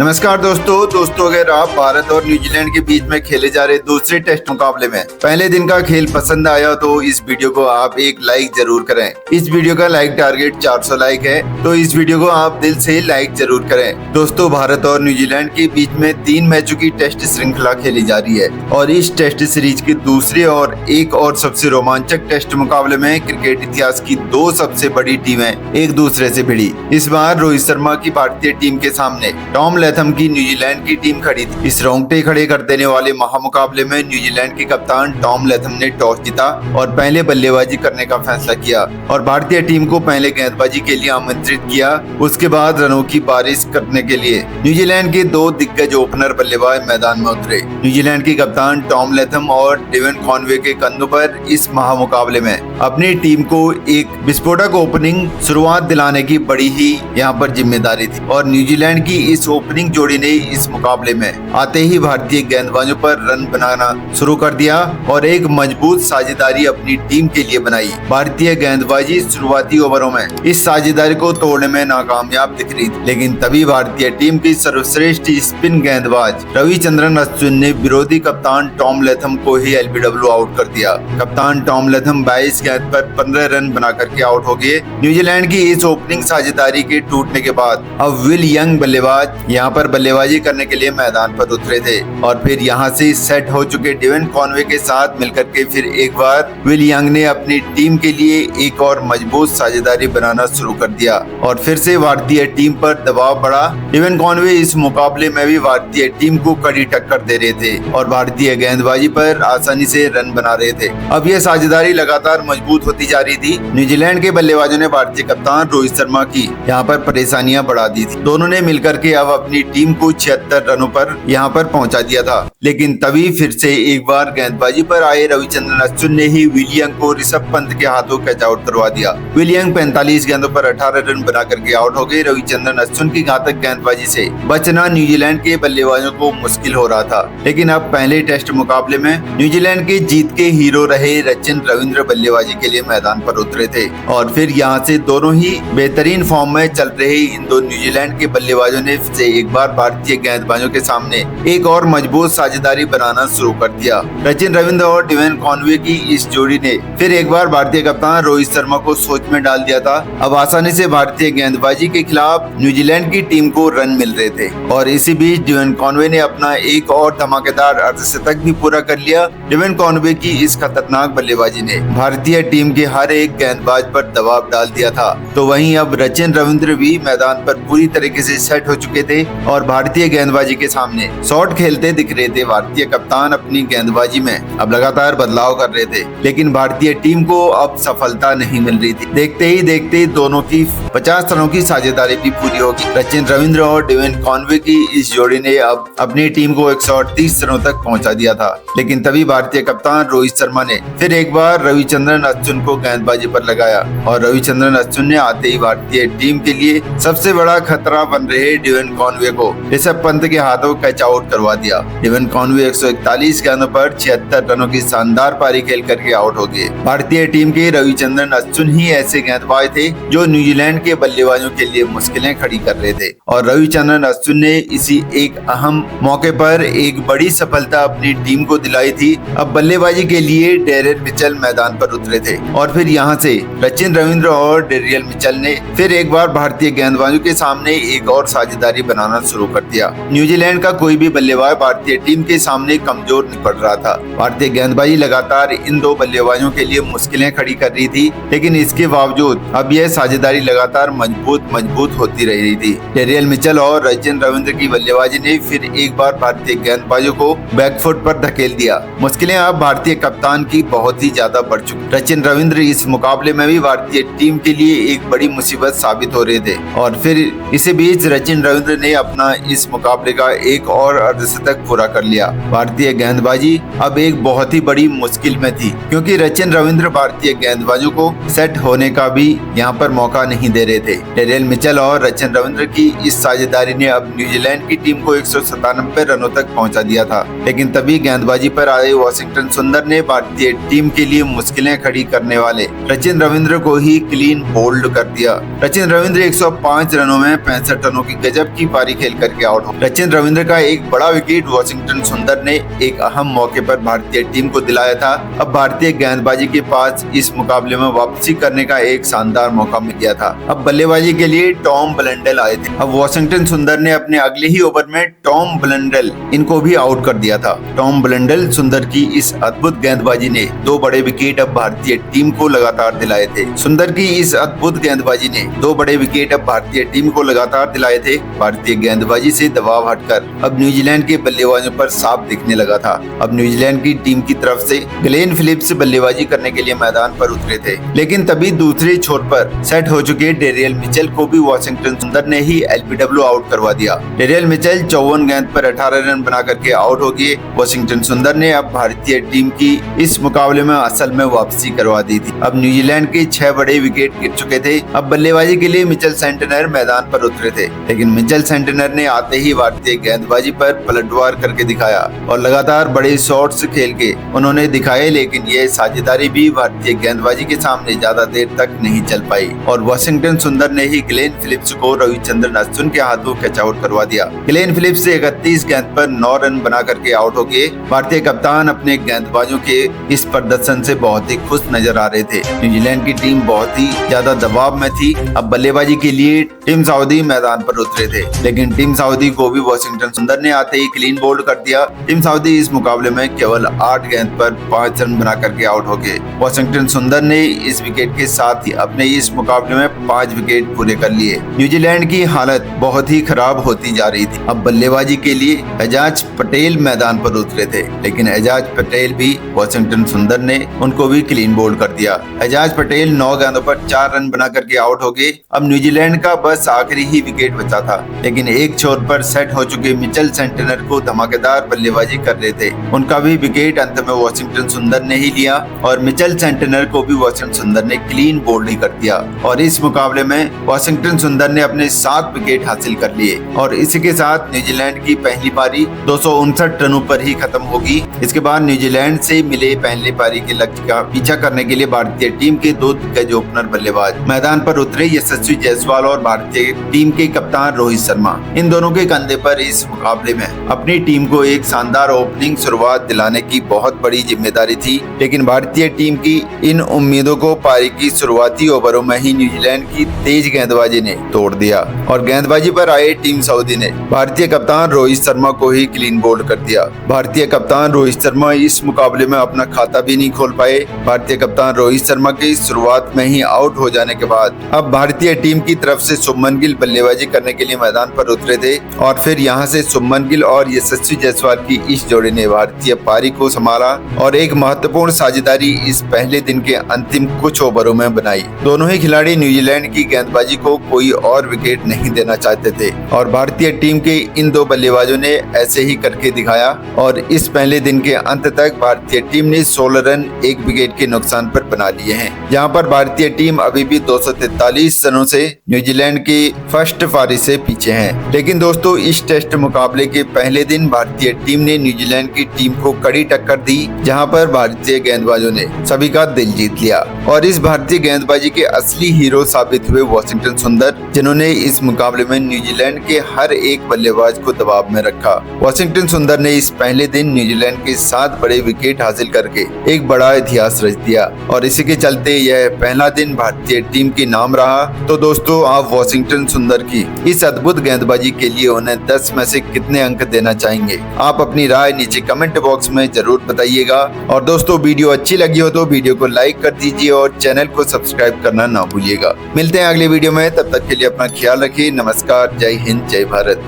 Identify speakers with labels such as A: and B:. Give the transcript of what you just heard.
A: नमस्कार दोस्तों अगर आप भारत और न्यूजीलैंड के बीच में खेले जा रहे दूसरे टेस्ट मुकाबले में पहले दिन का खेल पसंद आया तो इस वीडियो को आप एक लाइक जरूर करें। इस वीडियो का लाइक टारगेट 400 लाइक है, तो इस वीडियो को आप दिल से लाइक जरूर करें। दोस्तों, भारत और न्यूजीलैंड के बीच में 3 मैचों की टेस्ट श्रृंखला खेली जा रही है और इस टेस्ट सीरीज के दूसरे और एक और सबसे रोमांचक टेस्ट मुकाबले में क्रिकेट इतिहास की 2 सबसे बड़ी टीमें एक दूसरे से भिड़ी। इस बार रोहित शर्मा की भारतीय टीम के सामने टॉम लैथम की न्यूजीलैंड की टीम खड़ी थी। इस रोंगटे खड़े कर देने वाले महामुकाबले में न्यूजीलैंड के कप्तान टॉम लैथम ने टॉस जीता और पहले बल्लेबाजी करने का फैसला किया और भारतीय टीम को पहले गेंदबाजी के लिए आमंत्रित किया। उसके बाद रनों की बारिश करने के लिए न्यूजीलैंड के 2 दिग्गज ओपनर बल्लेबाज मैदान में उतरे। न्यूजीलैंड के कप्तान टॉम लैथम और डेवन कॉनवे के कंधों पर इस महामुकाबले में अपनी टीम को एक विस्फोटक ओपनिंग शुरुआत दिलाने की बड़ी ही यहाँ पर जिम्मेदारी थी और न्यूजीलैंड की इस ओपनिंग जोड़ी ने इस मुकाबले में आते ही भारतीय गेंदबाजों पर रन बनाना शुरू कर दिया और एक मजबूत साझेदारी अपनी टीम के लिए बनाई। भारतीय गेंदबाजी शुरुआती ओवरों में इस साझेदारी को तोड़ने में नाकामयाब दिख रही थी, लेकिन तभी भारतीय टीम की सर्वश्रेष्ठ स्पिन गेंदबाज रविचंद्रन अश्विन ने विरोधी कप्तान टॉम लैथम को ही एलबीडब्ल्यू आउट कर दिया। कप्तान टॉम लैथम 22 गेंद पर 15 रन बना करके आउट हो गए। न्यूजीलैंड की इस ओपनिंग साझेदारी के टूटने के बाद अब विल यंग बल्लेबाज यहाँ पर बल्लेबाजी करने के लिए मैदान पर उतरे थे और फिर यहाँ से सेट हो चुके डेवन कॉनवे के साथ मिलकर के फिर एक बार विल यंग ने अपनी टीम के लिए एक और मजबूत साझेदारी बनाना शुरू कर दिया और फिर से भारतीय टीम पर दबाव बढ़ा। डेवन कॉनवे इस मुकाबले में भी भारतीय टीम को कड़ी टक्कर दे रहे थे और भारतीय गेंदबाजी पर आसानी से रन बना रहे थे। अब यह साझेदारी लगातार मजबूत होती जा रही थी। न्यूजीलैंड के बल्लेबाजों ने भारतीय कप्तान रोहित शर्मा की यहाँ पर परेशानियां बढ़ा दी थी। दोनों ने मिलकर के अब अपनी टीम को 76 रनों पर यहाँ पर पहुंचा दिया था, लेकिन तभी फिर से एक बार गेंदबाजी पर आए रविचंद्रन अश्विन ने ही विल यंग को ऋषभ पंत के हाथों कैच आउट करवा दिया। विल यंग 45 गेंदों पर 18 रन बना करके आउट हो गए। रविचंद्रन अश्विन की घातक गेंदबाजी से बचना न्यूजीलैंड के बल्लेबाजों को मुश्किल हो रहा था, लेकिन अब पहले टेस्ट मुकाबले में न्यूजीलैंड के जीत के हीरो रहे सचिन रविंद्र बल्लेबाजी के लिए मैदान पर उतरे थे और फिर यहाँ से दोनों ही बेहतरीन फॉर्म में चल रहे इन दो न्यूजीलैंड के बल्लेबाजों ने से एक बार भारतीय गेंदबाजों के सामने एक और मजबूत साझेदारी बनाना शुरू कर दिया। सचिन रविंद्र और डेवन कॉनवे की इस जोड़ी ने फिर एक बार भारतीय कप्तान रोहित शर्मा को सोच में डाल दिया था। अब आसानी से भारतीय गेंदबाजी के खिलाफ न्यूजीलैंड की टीम को रन मिल रहे थे और इसी बीच डेवन कॉनवे ने अपना एक और धमाकेदार अर्धशतक भी पूरा कर लिया। डेवन कॉनवे की इस खतरनाक बल्लेबाजी ने भारतीय टीम के हर एक गेंदबाज पर दबाव डाल दिया था। तो वहीं अब सचिन रविंद्र भी मैदान पर पूरी तरीके से सेट हो चुके थे और भारतीय गेंदबाजी के सामने शॉट खेलते दिख रहे थे। भारतीय कप्तान अपनी गेंदबाजी में अब लगातार बदलाव कर रहे थे, लेकिन भारतीय टीम को अब सफलता नहीं मिल रही थी। देखते ही देखते दोनों की 50 रनों की साझेदारी भी पूरी होगी। सचिन रविंद्र और डेवन कॉनवे की इस जोड़ी ने अब अपनी टीम को 138 रनों तक पहुंचा दिया था, लेकिन तभी भारतीय कप्तान रोहित शर्मा ने फिर एक बार रविचंद्रन अश्विन को गेंदबाजी पर लगाया और रविचंद्रन अश्विन ने आते ही भारतीय टीम के लिए सबसे बड़ा खतरा बन रहे डेवन कॉनवे को ऋषभ पंत के हाथों कैच आउट करवा दिया। डेवन कॉनवे 141 गेंदों पर 76 रनों की शानदार पारी खेल करके आउट हो गए। भारतीय टीम के रविचंद्रन अश्विन ही ऐसे गेंदबाज थे जो न्यूजीलैंड के बल्लेबाजों के लिए मुश्किलें खड़ी कर रहे थे और रविचंद्रन अश्विन ने इसी एक अहम मौके पर एक बड़ी सफलता अपनी टीम को दिलाई थी। अब बल्लेबाजी के लिए डेरियल मिचेल मैदान पर उतरे थे और फिर यहाँ से सचिन रविंद्र और डेरियल मिचेल ने फिर एक बार भारतीय गेंदबाजों के सामने एक और साझेदारी बनाना शुरू कर दिया। न्यूजीलैंड का कोई भी बल्लेबाज भारतीय टीम के सामने कमजोर निकल रहा था। भारतीय गेंदबाजी लगातार इन 2 बल्लेबाजों के लिए मुश्किलें खड़ी कर रही थी, लेकिन इसके बावजूद अब यह साझेदारी लगातार मजबूत होती रही थी। डेरियल मिचेल और सचिन रविंद्र की बल्लेबाजी ने फिर एक बार भारतीय गेंदबाजों को बैकफुट पर धकेल दिया। मुश्किलें अब भारतीय कप्तान की बहुत ही ज्यादा बढ़ चुकी। सचिन रविंद्र इस मुकाबले में भी भारतीय टीम के लिए एक बड़ी मुसीबत साबित हो रहे थे और फिर इसी बीच सचिन रविंद्र ने अपना इस मुकाबले का एक और अर्धशतक पूरा कर लिया। भारतीय गेंदबाजी अब एक बहुत ही बड़ी मुश्किल में थी, क्योंकि सचिन रविंद्र भारतीय गेंदबाजों को सेट होने का भी यहाँ पर मौका नहीं दे रहे थे। डेरियल मिचेल और सचिन रविंद्र की इस साझेदारी ने अब न्यूजीलैंड की टीम को 197 रनों तक पहुंचा दिया था। लेकिन तभी गेंदबाजी पर आए वाशिंगटन सुंदर ने भारतीय टीम के लिए मुश्किलें खड़ी करने वाले सचिन रविंद्र को ही क्लीन बोल्ड कर दिया। सचिन रविंद्र 105 रनों में 65 रनों की गजब की पारी खेल करके आउट हो। सचिन रविंद्र का एक बड़ा विकेट वाशिंगटन सुंदर ने एक अहम मौके पर भारतीय टीम को दिलाया था। अब भारतीय गेंदबाजी के पास इस मुकाबले में वापसी करने का एक शानदार मौका मिल गया था। अब बल्लेबाजी के लिए टॉम ब्लंडेल आए थे। अब वाशिंगटन सुंदर ने अपने अगले ही ओवर में टॉम ब्लंडेल इनको भी आउट कर दिया था। टॉम ब्लंडेल सुंदर की इस अद्भुत गेंदबाजी ने 2 बड़े विकेट अब भारतीय टीम को लगातार दिलाए थे। सुंदर की इस अद्भुत गेंदबाजी ने 2 बड़े विकेट अब भारतीय टीम को लगातार दिलाए थे। भारतीय गेंदबाजी से दबाव हटकर अब न्यूजीलैंड के बल्लेबाजों पर साफ दिखने लगा था। अब न्यूजीलैंड की टीम की तरफ से ग्लेन फिलिप्स बल्लेबाजी करने के लिए मैदान पर उतरे थे। लेकिन तभी दूसरे छोर पर सेट हो चुके डेरियल मिचेल को भी वाशिंगटन सुंदर ने ही एलबीडब्ल्यू आउट करवा दिया। डेरियल मिचेल 54 गेंद पर 18 रन बना करके आउट हो गए। वाशिंगटन सुंदर ने अब भारतीय टीम की इस मुकाबले में असल में वापसी करवा दी थी। अब न्यूजीलैंड के 6 बड़े विकेट गिर चुके थे। अब बल्लेबाजी के लिए मिचेल सेंटनर मैदान पर उतरे थे, लेकिन मिचेल सेंटनर ने आते ही भारतीय गेंदबाजी पर पलटवार करके दिखाया और लगातार बड़े शॉट्स खेल के उन्होंने दिखाए। लेकिन ये साझेदारी भी भारतीय गेंदबाजी के सामने ज्यादा देर तक नहीं चल पाई और वाशिंगटन सुंदर ने ही ग्लेन फिलिप्स को रविचंद्रन अश्विन के हाथों कैच आउट करवा दिया। ग्लेन फिलिप्स से 31 गेंद पर 9 रन बना करके आउट हो गए। भारतीय कप्तान अपने गेंदबाजों के इस प्रदर्शन से बहुत ही खुश नजर आ रहे थे। न्यूजीलैंड की टीम बहुत ही ज्यादा दबाव में थी। अब बल्लेबाजी के लिए टीम सऊदी मैदान पर उतरे थे, लेकिन टीम सऊदी को भी वाशिंगटन सुंदर ने आते ही क्लीन बोल्ड कर दिया। टीम सऊदी इस मुकाबले में केवल 8 गेंद पर 5 रन बना करके आउट हो गए। वाशिंगटन सुंदर ने इस विकेट के साथ ही अपने इस मुकाबले में 5 विकेट पूरे कर लिए। न्यूजीलैंड की हालत बहुत ही खराब होती जा रही थी। अब बल्लेबाजी के लिए एजाज पटेल मैदान पर उतरे थे, लेकिन एजाज पटेल भी वाशिंगटन सुंदर ने उनको भी क्लीन बोल्ड कर दिया। एजाज पटेल 9 गेंदों पर 4 रन बना करके आउट हो गए। अब न्यूजीलैंड का बस आखिरी ही विकेट बचा था, लेकिन एक छोर पर सेट हो चुके मिचेल सेंटनर को धमाकेदार बल्लेबाजी कर रहे थे। उनका भी विकेट अंत में वाशिंगटन सुंदर ने ही लिया और मिचेल सेंटनर को भी वाशिंगटन सुंदर ने क्लीन बोल्ड ही कर दिया। और इस मुकाबले में वाशिंगटन सुंदर ने अपने 7 विकेट हासिल कर लिए और इसी के साथ न्यूजीलैंड की पहली पारी 259 रनों पर ही खत्म होगी। इसके बाद न्यूजीलैंड से मिले पहली पारी के लक्ष्य का पीछा करने के लिए भारतीय टीम के 2 दिग्गज ओपनर बल्लेबाज मैदान पर उतरे। यशस्वी जायसवाल और भारतीय टीम के कप्तान रोहित शर्मा, इन दोनों के कंधे पर इस मुकाबले में अपनी टीम को एक शानदार ओपनिंग शुरुआत दिलाने की बहुत बड़ी जिम्मेदारी थी। लेकिन भारतीय टीम की इन उम्मीदों को पारी की शुरुआती ओवरों में ही न्यूजीलैंड की तेज गेंदबाजी ने तोड़ दिया और गेंदबाजी पर आए टीम सऊदी ने भारतीय कप्तान रोहित शर्मा को ही क्लीन बोल्ड कर दिया। भारतीय कप्तान रोहित शर्मा इस मुकाबले में अपना खाता भी नहीं खोल पाए। भारतीय कप्तान रोहित शर्मा की शुरुआत में ही आउट हो जाने के बाद अब भारतीय टीम की तरफ से शुभमन गिल बल्लेबाजी करने के लिए मैदान पर उतरे थे और फिर यहां से शुभमन गिल और यशस्वी जायसवाल की इस जोड़ी ने भारतीय पारी को संभाला और एक महत्वपूर्ण साझेदारी इस पहले दिन के अंतिम कुछ ओवरों में बनाई। दोनों ही खिलाड़ी न्यूजीलैंड की गेंदबाजी को कोई और विकेट नहीं देना चाहते थे और भारतीय टीम के इन 2 बल्लेबाजों ने ऐसे ही करके दिखाया और इस पहले दिन के अंत तक भारतीय टीम ने 16 रन 1 विकेट के नुकसान पर बना लिए हैं। जहां पर भारतीय टीम अभी भी 243 रनों से न्यूजीलैंड की फर्स्ट पारी से पीछे है। लेकिन दोस्तों, इस टेस्ट मुकाबले के पहले दिन भारतीय टीम ने न्यूजीलैंड की टीम को कड़ी टक्कर दी, जहां पर भारतीय गेंदबाजों ने सभी का दिल जीत लिया और इस भारतीय गेंदबाजी के असली हीरो साबित हुए वाशिंगटन सुंदर, जिन्होंने इस मुकाबले में न्यूजीलैंड के हर एक बल्लेबाज को दबाव में रखा। वाशिंगटन सुंदर ने इस पहले दिन न्यूजीलैंड के 7 बड़े विकेट हासिल करके एक बड़ा इतिहास रच दिया और इसी के चलते यह पहला दिन भारतीय टीम के नाम रहा। तो दोस्तों, आप वाशिंगटन सुंदर की इस अद्भुत गेंदबाजी के लिए उन्हें 10 में से कितने अंक देना चाहेंगे? आप अपनी राय नीचे कमेंट बॉक्स में जरूर बताइएगा। और दोस्तों, वीडियो अच्छी लगी हो तो वीडियो को लाइक कर दीजिए और चैनल को सब्सक्राइब करना ना भूलिएगा। मिलते हैं अगले वीडियो में, तब तक के लिए अपना ख्याल रखिए। नमस्कार, जय हिंद, जय भारत।